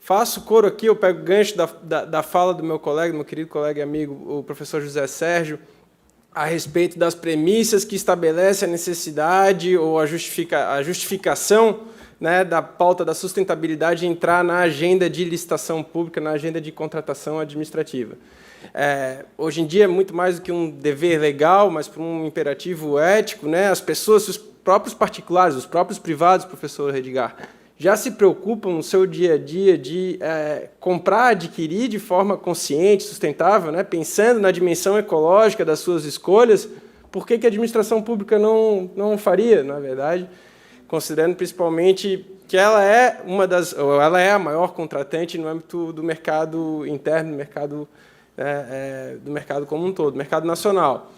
Faço coro aqui, eu pego o gancho da fala do meu colega, do meu querido colega e amigo, o professor José Sérgio, a respeito das premissas que estabelece a necessidade ou a justificação, né, da pauta da sustentabilidade entrar na agenda de licitação pública, na agenda de contratação administrativa. Hoje em dia, muito mais do que um dever legal, mas por um imperativo ético, né, as pessoas, os próprios particulares, os próprios privados, professor Edgar, já se preocupam no seu dia a dia de comprar, adquirir de forma consciente, sustentável, né, pensando na dimensão ecológica das suas escolhas. Por que a administração pública não faria, na verdade, considerando principalmente que ela é ela é a maior contratante no âmbito do mercado interno, do mercado como um todo, do mercado nacional.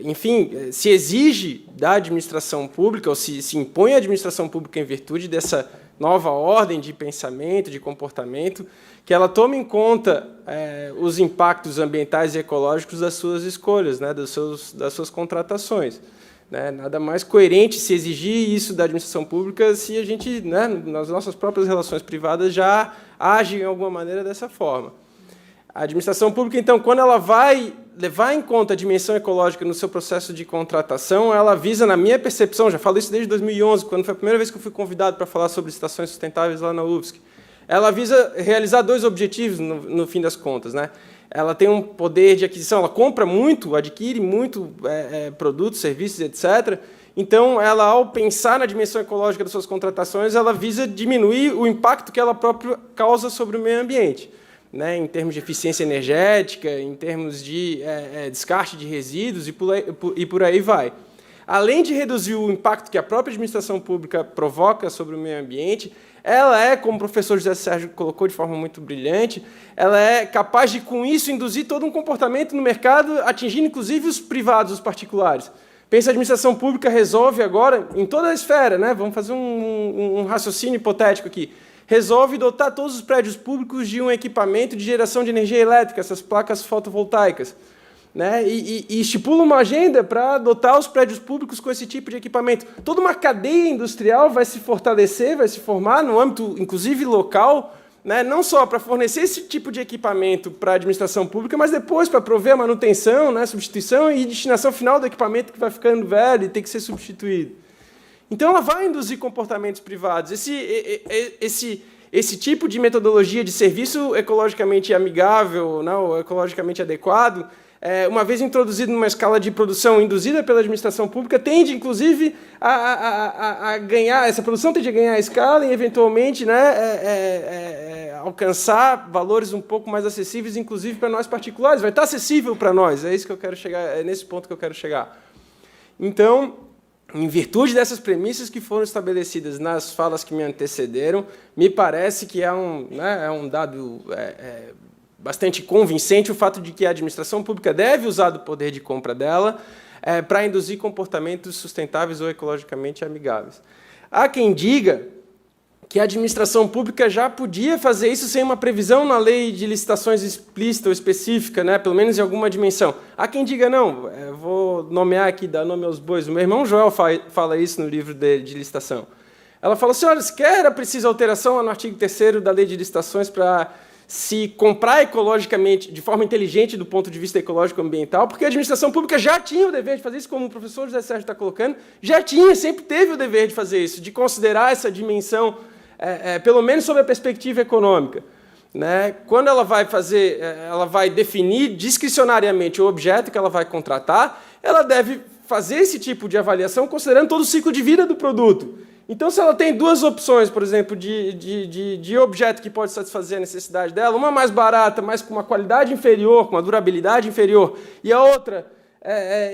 Enfim, se exige da administração pública, ou se impõe à administração pública em virtude dessa nova ordem de pensamento, de comportamento, que ela tome em conta os impactos ambientais e ecológicos das suas escolhas, né, das suas contratações. Né? Nada mais coerente se exigir isso da administração pública se a gente, né, nas nossas próprias relações privadas, já age, de alguma maneira, dessa forma. A administração pública, então, quando ela vai levar em conta a dimensão ecológica no seu processo de contratação, ela visa, na minha percepção, já falo isso desde 2011, quando foi a primeira vez que eu fui convidado para falar sobre licitações sustentáveis lá na UFSC, ela visa realizar dois objetivos, no fim das contas. Né? Ela tem um poder de aquisição, ela compra muito, adquire muito produtos, serviços, etc., então, ela, ao pensar na dimensão ecológica das suas contratações, ela visa diminuir o impacto que ela própria causa sobre o meio ambiente, né, em termos de eficiência energética, em termos de descarte de resíduos e por aí vai. Além de reduzir o impacto que a própria administração pública provoca sobre o meio ambiente, ela como o professor José Sérgio colocou de forma muito brilhante, ela é capaz de, com isso, induzir todo um comportamento no mercado, atingindo, inclusive, os privados, os particulares. Pensa, a administração pública resolve agora, em toda a esfera, né, vamos fazer um raciocínio hipotético aqui, resolve dotar todos os prédios públicos de um equipamento de geração de energia elétrica, essas placas fotovoltaicas, né? E estipula uma agenda para dotar os prédios públicos com esse tipo de equipamento. Toda uma cadeia industrial vai se fortalecer, vai se formar no âmbito, inclusive, local, né? Não só para fornecer esse tipo de equipamento para a administração pública, mas depois para prover a manutenção, né, substituição e destinação final do equipamento que vai ficando velho e tem que ser substituído. Então, ela vai induzir comportamentos privados. Esse tipo de metodologia de serviço ecologicamente amigável, não, ou ecologicamente adequado, uma vez introduzido numa escala de produção induzida pela administração pública, tende, inclusive, a ganhar, essa produção tende a ganhar a escala e, eventualmente, né, alcançar valores um pouco mais acessíveis, inclusive para nós particulares. Vai estar acessível para nós, é isso que eu quero chegar, é nesse ponto que eu quero chegar. Então, em virtude dessas premissas que foram estabelecidas nas falas que me antecederam, me parece que é um dado bastante convincente o fato de que a administração pública deve usar do poder de compra dela para induzir comportamentos sustentáveis ou ecologicamente amigáveis. Há quem diga que a administração pública já podia fazer isso sem uma previsão na lei de licitações explícita ou específica, né, pelo menos em alguma dimensão. Há quem diga, não, vou nomear aqui, dar nome aos bois, o meu irmão Joel fala isso no livro dele de licitação. Ela fala assim, olha, sequer era preciso alteração no artigo 3º da lei de licitações para se comprar ecologicamente, de forma inteligente do ponto de vista ecológico-ambiental, porque a administração pública já tinha o dever de fazer isso, como o professor José Sérgio está colocando, sempre teve o dever de fazer isso, de considerar essa dimensão, pelo menos sob a perspectiva econômica. Né? Quando ela vai definir discricionariamente o objeto que ela vai contratar, ela deve fazer esse tipo de avaliação considerando todo o ciclo de vida do produto. Então, se ela tem duas opções, por exemplo, de objeto que pode satisfazer a necessidade dela, uma mais barata, mas com uma qualidade inferior, com uma durabilidade inferior, e a outra,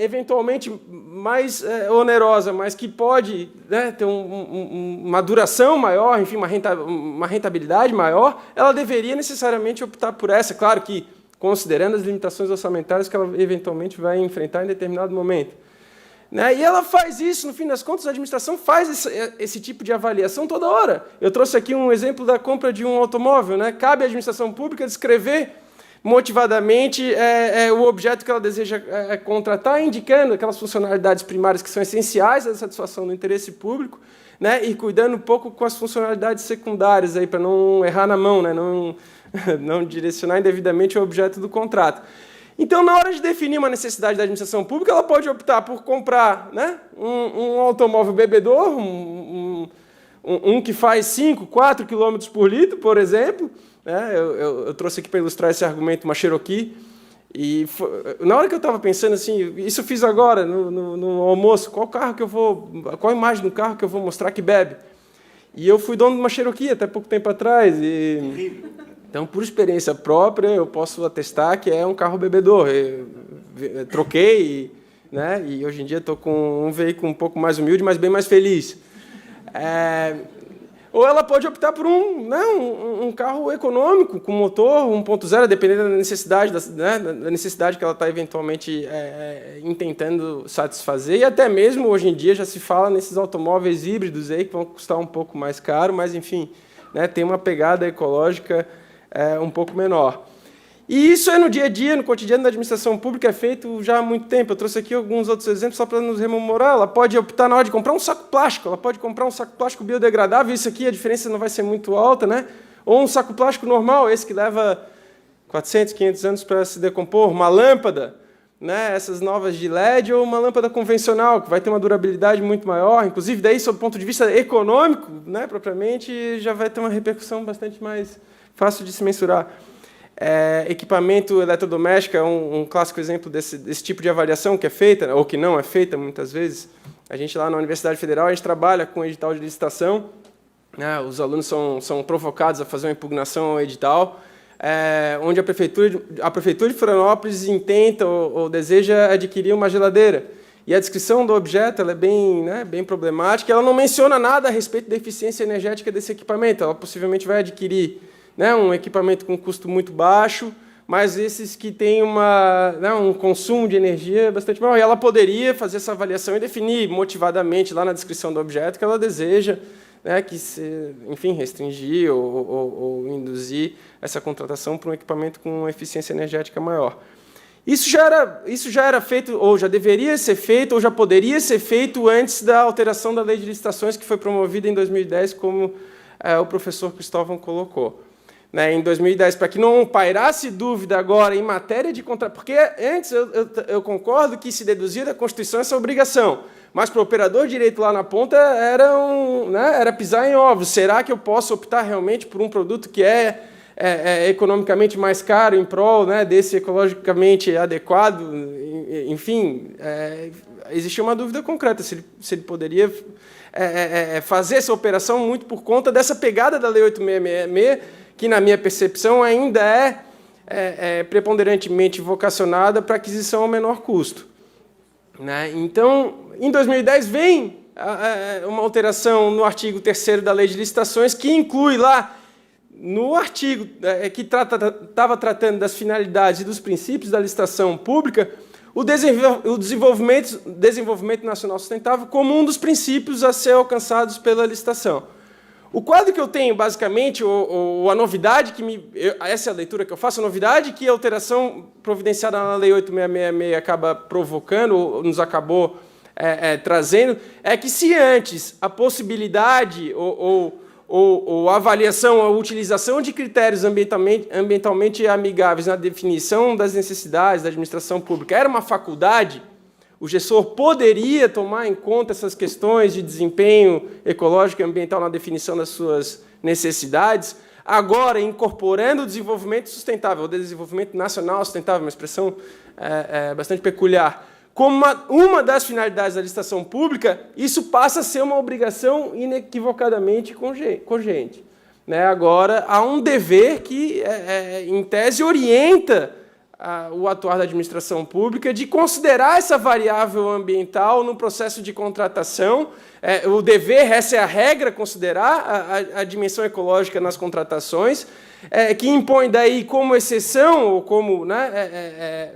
eventualmente, mais onerosa, mas que pode, né, ter uma duração maior, enfim, uma rentabilidade maior, ela deveria necessariamente optar por essa, claro que considerando as limitações orçamentárias que ela eventualmente vai enfrentar em determinado momento. Né? E ela faz isso, no fim das contas, a administração faz esse tipo de avaliação toda hora. Eu trouxe aqui um exemplo da compra de um automóvel. Né? Cabe à administração pública descrever motivadamente o objeto que ela deseja contratar, indicando aquelas funcionalidades primárias que são essenciais à satisfação do interesse público, né, e cuidando um pouco com as funcionalidades secundárias, para não errar na mão, né, não direcionar indevidamente o objeto do contrato. Então, na hora de definir uma necessidade da administração pública, ela pode optar por comprar, né, um automóvel bebedor, um que faz 5, 4 km por litro, por exemplo. Eu trouxe aqui para ilustrar esse argumento uma Cherokee. E na hora que eu estava pensando assim, isso eu fiz agora no almoço, qual a imagem do carro que eu vou mostrar que bebe? E eu fui dono de uma Cherokee até pouco tempo atrás. Então, por experiência própria, eu posso atestar que é um carro bebedor. Eu troquei, né, e hoje em dia estou com um veículo um pouco mais humilde, mas bem mais feliz. Ou ela pode optar por um carro econômico, com motor 1.0, dependendo da necessidade, da necessidade que ela está eventualmente intentando satisfazer. E até mesmo, hoje em dia, já se fala nesses automóveis híbridos aí, que vão custar um pouco mais caro, mas, enfim, né, tem uma pegada ecológica um pouco menor. E isso no dia a dia, no cotidiano da administração pública, é feito já há muito tempo. Eu trouxe aqui alguns outros exemplos só para nos rememorar. Ela pode optar na hora de comprar um saco plástico, ela pode comprar um saco plástico biodegradável, isso aqui a diferença não vai ser muito alta, né? Ou um saco plástico normal, esse que leva 400, 500 anos para se decompor, uma lâmpada, né? Essas novas de LED, ou uma lâmpada convencional, que vai ter uma durabilidade muito maior, inclusive daí, sob o ponto de vista econômico, né, propriamente, já vai ter uma repercussão bastante mais fácil de se mensurar. Equipamento eletrodoméstico é um clássico exemplo desse tipo de avaliação que é feita, ou que não é feita, muitas vezes. A gente, lá na Universidade Federal, a gente trabalha com edital de licitação, né, os alunos são provocados a fazer uma impugnação ao edital, onde a Prefeitura de Florianópolis intenta ou deseja adquirir uma geladeira. E a descrição do objeto ela é bem problemática, ela não menciona nada a respeito da eficiência energética desse equipamento, ela possivelmente vai adquirir, né, um equipamento com custo muito baixo, mas esses que têm um consumo de energia bastante maior. E ela poderia fazer essa avaliação e definir motivadamente lá na descrição do objeto que ela deseja, né, enfim, restringir ou induzir essa contratação para um equipamento com eficiência energética maior. Isso já era feito, ou já deveria ser feito, ou já poderia ser feito antes da alteração da Lei de Licitações, que foi promovida em 2010, como o professor Cristóvão colocou. Em 2010, para que não pairasse dúvida agora em matéria de contrato, porque antes eu concordo que se deduzia da Constituição essa obrigação, mas para o operador de direito lá na ponta era pisar em ovos. Será que eu posso optar realmente por um produto que é economicamente mais caro em prol, né, desse ecologicamente adequado? Enfim, existia uma dúvida concreta se ele poderia fazer essa operação muito por conta dessa pegada da Lei 8666, que, na minha percepção, ainda é preponderantemente vocacionada para aquisição ao menor custo. Né? Então, em 2010, vem uma alteração no artigo 3º da Lei de Licitações, que inclui lá, no artigo que estava tratando das finalidades e dos princípios da licitação pública, o desenvolvimento nacional sustentável como um dos princípios a ser alcançados pela licitação. O quadro que eu tenho, basicamente, ou a novidade, essa é a leitura que eu faço, a novidade que a alteração providenciada na Lei 8666 acaba provocando, ou nos acabou trazendo, é que se antes a possibilidade ou a avaliação, a utilização de critérios ambientalmente amigáveis na definição das necessidades da administração pública era uma faculdade, o gestor poderia tomar em conta essas questões de desempenho ecológico e ambiental na definição das suas necessidades, agora incorporando o desenvolvimento sustentável, o desenvolvimento nacional sustentável, uma expressão bastante peculiar, como uma das finalidades da licitação pública, isso passa a ser uma obrigação inequivocadamente cogente. Né? Agora, há um dever que, em tese, orienta o atuar da administração pública de considerar essa variável ambiental no processo de contratação. O dever, essa é a regra, considerar a dimensão ecológica nas contratações, que impõe daí como exceção, ou como, né,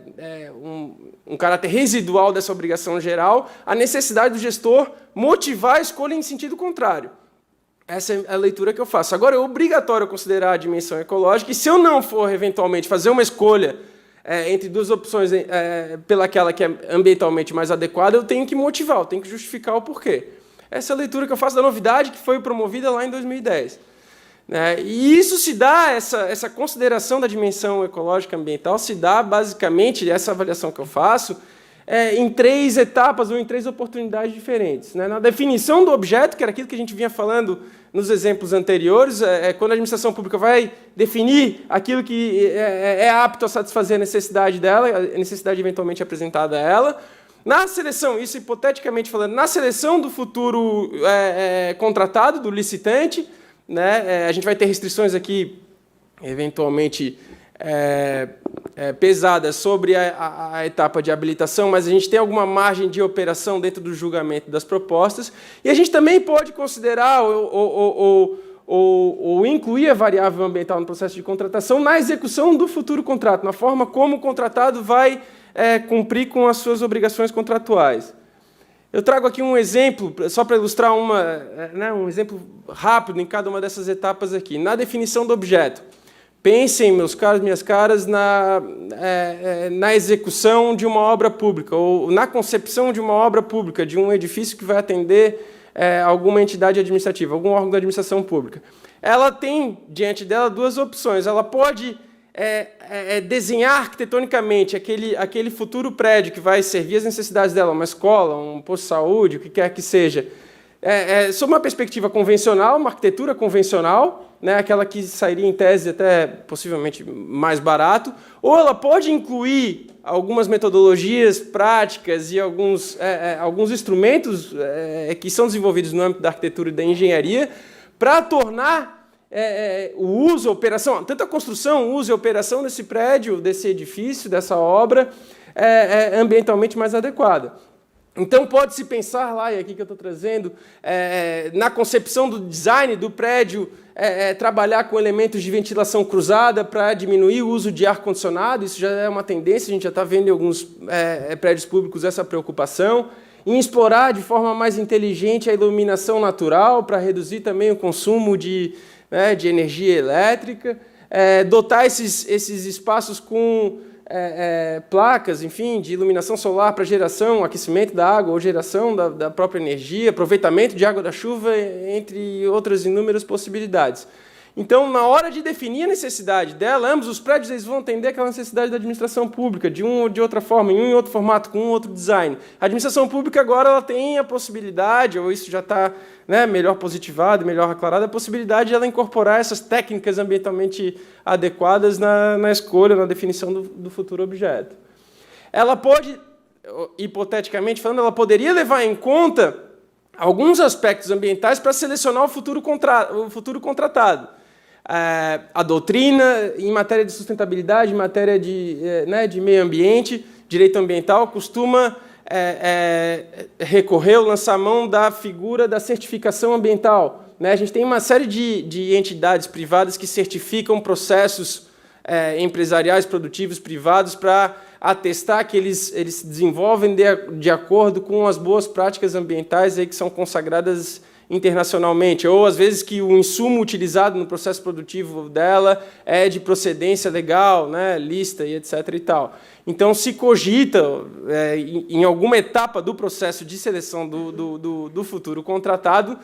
um caráter residual dessa obrigação geral, a necessidade do gestor motivar a escolha em sentido contrário. Essa é a leitura que eu faço. Agora, é obrigatório considerar a dimensão ecológica, e se eu não for, eventualmente, fazer uma escolha entre duas opções pelaquela que é ambientalmente mais adequada, eu tenho que motivar, eu tenho que justificar o porquê. Essa é a leitura que eu faço da novidade que foi promovida lá em 2010. E isso se dá, essa consideração da dimensão ecológica ambiental, se dá, basicamente, essa avaliação que eu faço, em 3 etapas ou em 3 oportunidades diferentes. Na definição do objeto, que era aquilo que a gente vinha falando nos exemplos anteriores, quando a administração pública vai definir aquilo que é apto a satisfazer a necessidade dela, a necessidade eventualmente apresentada a ela. Na seleção, isso hipoteticamente falando, na seleção do futuro contratado, do licitante, a gente vai ter restrições aqui, eventualmente, pesadas sobre a etapa de habilitação, mas a gente tem alguma margem de operação dentro do julgamento das propostas, e a gente também pode considerar ou incluir a variável ambiental no processo de contratação na execução do futuro contrato, na forma como o contratado vai cumprir com as suas obrigações contratuais. Eu trago aqui um exemplo, só para ilustrar um exemplo rápido em cada uma dessas etapas aqui. Na definição do objeto, pensem, meus caros, minhas caras, na execução de uma obra pública, ou na concepção de uma obra pública, de um edifício que vai atender alguma entidade administrativa, algum órgão da administração pública. Ela tem, diante dela, 2 opções. Ela pode desenhar arquitetonicamente aquele futuro prédio que vai servir às necessidades dela, uma escola, um posto de saúde, o que quer que seja, sob uma perspectiva convencional, uma arquitetura convencional, aquela que sairia em tese até possivelmente mais barato, ou ela pode incluir algumas metodologias práticas e alguns instrumentos que são desenvolvidos no âmbito da arquitetura e da engenharia para tornar o uso, a operação, tanto a construção, o uso e a operação desse prédio, desse edifício, dessa obra, ambientalmente mais adequada. Então, pode-se pensar lá, e aqui que eu estou trazendo, na concepção do design do prédio, trabalhar com elementos de ventilação cruzada para diminuir o uso de ar-condicionado. Isso já é uma tendência, a gente já está vendo em alguns prédios públicos essa preocupação. Em explorar de forma mais inteligente a iluminação natural para reduzir também o consumo de energia elétrica, dotar esses espaços com placas, enfim, de iluminação solar para geração, aquecimento da água ou geração da própria energia, aproveitamento de água da chuva, entre outras inúmeras possibilidades. Então, na hora de definir a necessidade dela, ambos os prédios eles vão atender aquela necessidade da administração pública, de uma ou de outra forma, em um e outro formato, com um outro design. A administração pública agora ela tem a possibilidade, ou isso já está melhor positivado, melhor aclarado, a possibilidade de ela incorporar essas técnicas ambientalmente adequadas na escolha, na definição do futuro objeto. Ela pode, hipoteticamente falando, ela poderia levar em conta alguns aspectos ambientais para selecionar o futuro contratado. A doutrina em matéria de sustentabilidade, em matéria de meio ambiente, direito ambiental, costuma recorrer ao lançar a mão da figura da certificação ambiental. A gente tem uma série de entidades privadas que certificam processos empresariais, produtivos, privados, para atestar que eles se desenvolvem de acordo com as boas práticas ambientais aí que são consagradas internacionalmente, ou às vezes que o insumo utilizado no processo produtivo dela é de procedência legal, lícita e etc. e tal. Então, se cogita, em alguma etapa do processo de seleção do futuro contratado,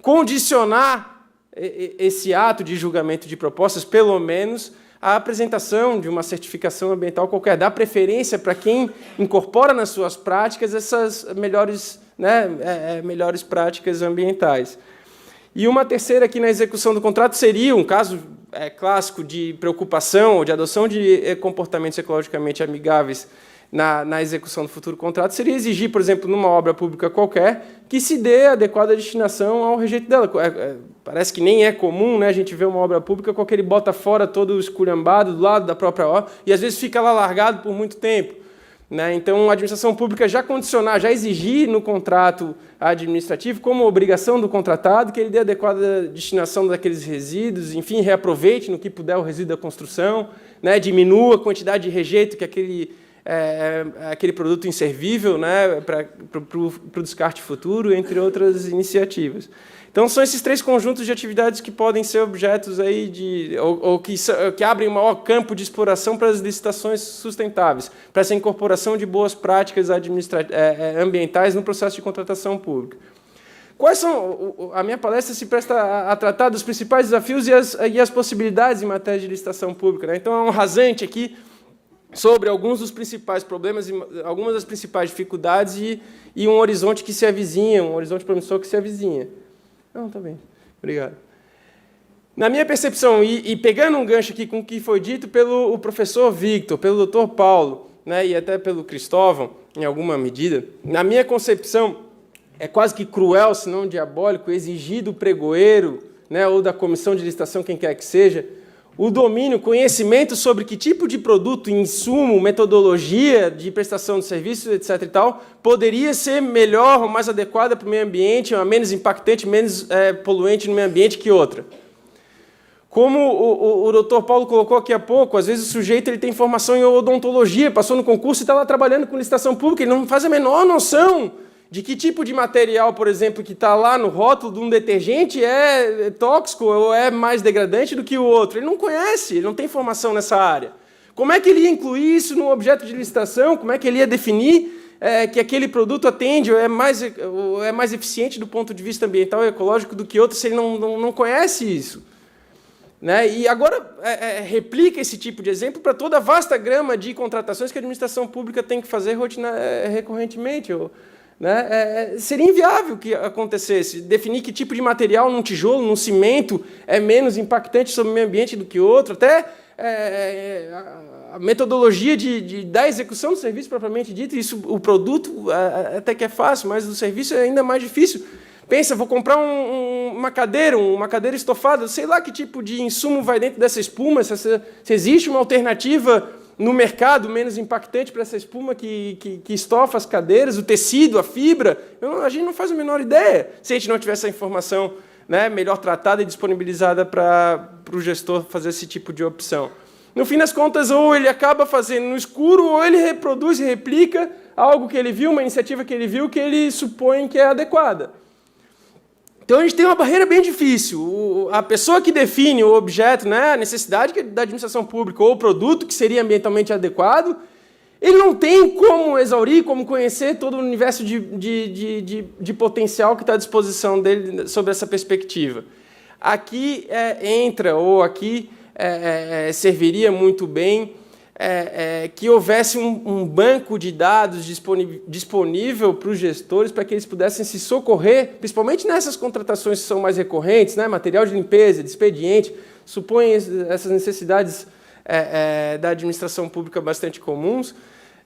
condicionar esse ato de julgamento de propostas, pelo menos, à apresentação de uma certificação ambiental qualquer, dá preferência para quem incorpora nas suas práticas essas melhores práticas ambientais. E uma terceira aqui na execução do contrato seria um caso clássico de preocupação ou de adoção de comportamentos ecologicamente amigáveis na execução do futuro contrato, seria exigir, por exemplo, numa obra pública qualquer, que se dê adequada destinação ao rejeito dela. Parece que nem é comum, a gente ver uma obra pública com aquele bota fora todo esculhambado do lado da própria obra, e às vezes fica lá largado por muito tempo. Então, a administração pública já condicionar, já exigir no contrato administrativo, como obrigação do contratado, que ele dê adequada destinação daqueles resíduos, enfim, reaproveite no que puder o resíduo da construção, diminua a quantidade de rejeito que aquele aquele produto inservível, né, para o descarte futuro, entre outras iniciativas. Então, são esses 3 conjuntos de atividades que podem ser objetos aí ou que abrem um maior campo de exploração para as licitações sustentáveis, para essa incorporação de boas práticas ambientais no processo de contratação pública. Quais são? A minha palestra se presta a tratar dos principais desafios e as possibilidades em matéria de licitação pública, né? Então, é um rasante aqui sobre alguns dos principais problemas, algumas das principais dificuldades e um horizonte que se avizinha, um horizonte promissor que se avizinha. Não, está bem. Obrigado. Na minha percepção, e pegando um gancho aqui com o que foi dito pelo professor Victor, pelo Dr. Paulo, né, e até pelo Cristóvão, em alguma medida, na minha concepção, é quase que cruel, se não diabólico, exigir do pregoeiro, né, ou da comissão de licitação, quem quer que seja, o domínio, conhecimento sobre que tipo de produto, insumo, metodologia de prestação de serviços, etc. e tal, poderia ser melhor ou mais adequada para o meio ambiente, ou menos impactante, menos poluente no meio ambiente que outra. Como o Dr. Paulo colocou aqui há pouco, às vezes o sujeito ele tem formação em odontologia, passou no concurso e está lá trabalhando com licitação pública, ele não faz a menor noção de que tipo de material, por exemplo, que está lá no rótulo de um detergente é tóxico ou é mais degradante do que o outro. Ele não conhece, ele não tem formação nessa área. Como é que ele ia incluir isso no objeto de licitação? Como é que ele ia definir que aquele produto atende ou é mais eficiente do ponto de vista ambiental e ecológico do que outro se ele não conhece isso? Né? E agora replica esse tipo de exemplo para toda a vasta gama de contratações que a administração pública tem que fazer recorrentemente. Né? Seria inviável que acontecesse. Definir que tipo de material num tijolo, num cimento, é menos impactante sobre o meio ambiente do que outro. Até a metodologia da execução do serviço propriamente dito, isso, o produto até que é fácil, mas o serviço é ainda mais difícil. Pensa, vou comprar uma cadeira estofada, sei lá que tipo de insumo vai dentro dessa espuma, se existe uma alternativa no mercado menos impactante para essa espuma que estofa as cadeiras, o tecido, a fibra. A gente não faz a menor ideia se a gente não tiver essa informação, né, melhor tratada e disponibilizada para o gestor fazer esse tipo de opção. No fim das contas, ou ele acaba fazendo no escuro, ou ele reproduz e replica algo que ele viu, uma iniciativa que ele viu, que ele supõe que é adequada. Então, a gente tem uma barreira bem difícil. A pessoa que define o objeto, né, a necessidade da administração pública ou o produto que seria ambientalmente adequado, ele não tem como exaurir, como conhecer todo o universo de potencial que está à disposição dele sobre essa perspectiva. Aqui entra, ou aqui serviria muito bem que houvesse um banco de dados disponível para os gestores, para que eles pudessem se socorrer, principalmente nessas contratações que são mais recorrentes, né, material de limpeza, de expediente, supõem essas necessidades da administração pública bastante comuns,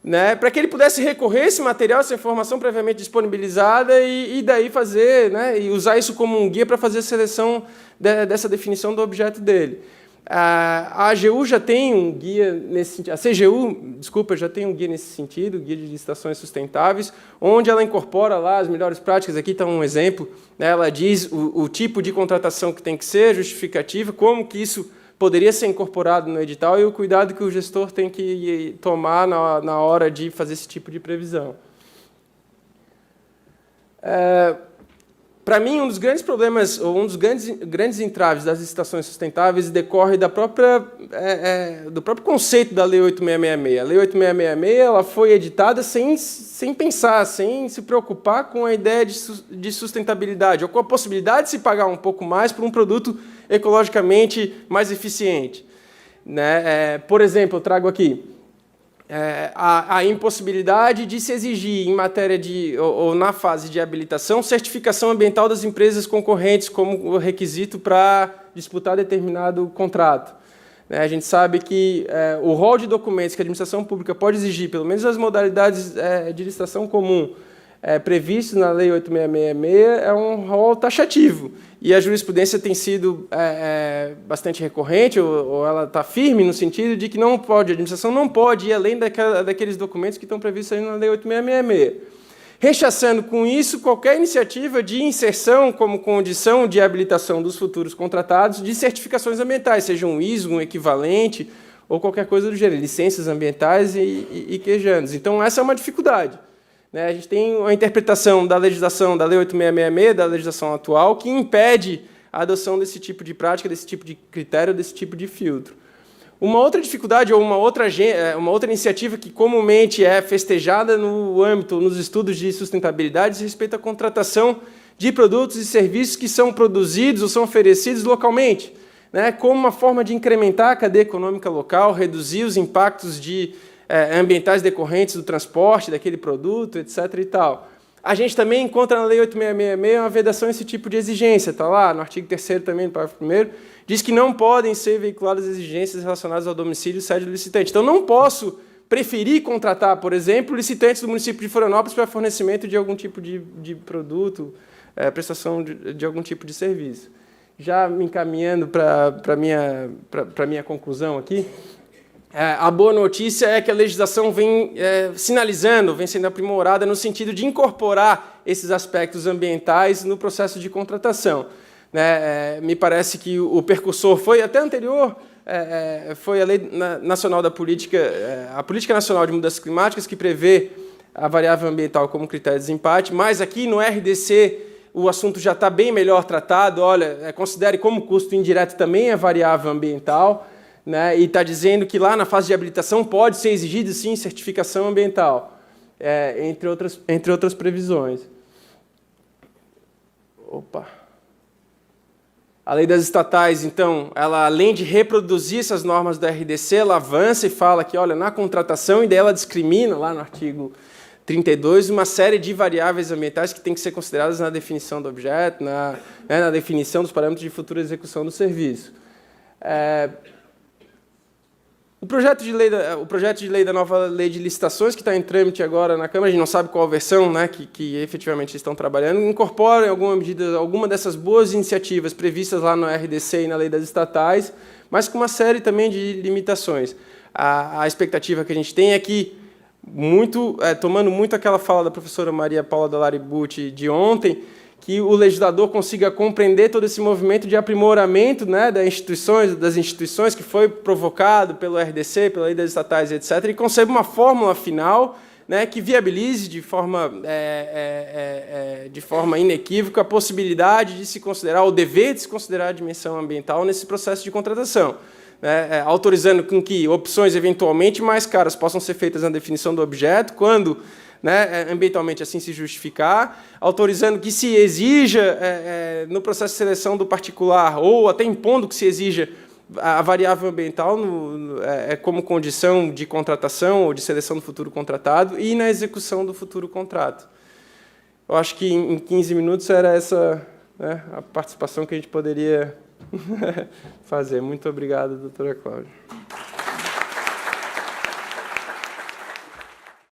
né, para que ele pudesse recorrer a esse material, essa informação previamente disponibilizada e daí fazer, né, e usar isso como um guia para fazer a seleção dessa definição do objeto dele. A AGU já tem um guia nesse sentido, a CGU, desculpa, já tem um guia nesse sentido, guia de licitações sustentáveis, onde ela incorpora lá as melhores práticas. Aqui está um exemplo, né? Ela diz o tipo de contratação que tem que ser, justificativa, como que isso poderia ser incorporado no edital e o cuidado que o gestor tem que tomar na hora de fazer esse tipo de previsão. Para mim, um dos grandes problemas, ou um dos grandes entraves das licitações sustentáveis decorre do próprio conceito da Lei 8666. A Lei 8666 ela foi editada sem pensar, sem se preocupar com a ideia de sustentabilidade, ou com a possibilidade de se pagar um pouco mais por um produto ecologicamente mais eficiente. Né? Por exemplo, eu trago aqui a impossibilidade de se exigir, em matéria ou na fase de habilitação, certificação ambiental das empresas concorrentes como requisito para disputar determinado contrato. A gente sabe que o rol de documentos que a administração pública pode exigir, pelo menos as modalidades de licitação comum previstos na Lei 8666, é um rol taxativo. E a jurisprudência tem sido bastante recorrente, ou ela está firme no sentido de que a administração não pode ir além daqueles documentos que estão previstos aí na Lei 8666. Rechaçando com isso qualquer iniciativa de inserção como condição de habilitação dos futuros contratados de certificações ambientais, seja um ISO, um equivalente, ou qualquer coisa do gênero, licenças ambientais e quejantes. Então, essa é uma dificuldade. A gente tem a interpretação da legislação da Lei 8666, da legislação atual, que impede a adoção desse tipo de prática, desse tipo de critério, desse tipo de filtro. Uma outra dificuldade, ou uma outra iniciativa que comumente é festejada no âmbito, nos estudos de sustentabilidade, diz respeito à contratação de produtos e serviços que são produzidos ou são oferecidos localmente, como uma forma de incrementar a cadeia econômica local, reduzir os impactos ambientais decorrentes do transporte daquele produto, etc. e tal. A gente também encontra na Lei 8666 uma vedação a esse tipo de exigência. Está lá, no artigo 3º também, no parágrafo 1º, diz que não podem ser veiculadas exigências relacionadas ao domicílio e sede do licitante. Então, não posso preferir contratar, por exemplo, licitantes do município de Florianópolis para fornecimento de algum tipo de produto, prestação de algum tipo de serviço. Já me encaminhando para a minha conclusão aqui, a boa notícia é que a legislação vem sinalizando, vem sendo aprimorada no sentido de incorporar esses aspectos ambientais no processo de contratação. Me parece que o percursor foi até anterior, foi a Lei Nacional da Política, a Política Nacional de Mudanças Climáticas, que prevê a variável ambiental como critério de desempate, mas aqui no RDC o assunto já está bem melhor tratado. Olha, considere como custo indireto também a variável ambiental, e está dizendo que lá na fase de habilitação pode ser exigida, sim, certificação ambiental, entre outras previsões. A lei das estatais, então, ela, além de reproduzir essas normas do RDC, ela avança e fala que, olha, na contratação, e daí ela discrimina, lá no artigo 32, uma série de variáveis ambientais que têm que ser consideradas na definição do objeto, na definição dos parâmetros de futura execução do serviço. O projeto de lei da nova lei de licitações, que está em trâmite agora na Câmara, a gente não sabe qual a versão que efetivamente estão trabalhando, incorpora, em alguma medida, alguma dessas boas iniciativas previstas lá no RDC e na lei das estatais, mas com uma série também de limitações. A expectativa que a gente tem é que, tomando muito aquela fala da professora Maria Paula Dallari Bucci de ontem, que o legislador consiga compreender todo esse movimento de aprimoramento das instituições que foi provocado pelo RDC, pela lei das estatais, etc., e conceba uma fórmula final que viabilize de forma inequívoca a possibilidade de se considerar, o dever de se considerar a dimensão ambiental nesse processo de contratação, autorizando com que opções eventualmente mais caras possam ser feitas na definição do objeto, quando ambientalmente assim se justificar, autorizando que se exija, no processo de seleção do particular, ou até impondo que se exija a variável ambiental como condição de contratação ou de seleção do futuro contratado e na execução do futuro contrato. Eu acho que em 15 minutos era essa a participação que a gente poderia fazer. Muito obrigado, doutora Cláudia.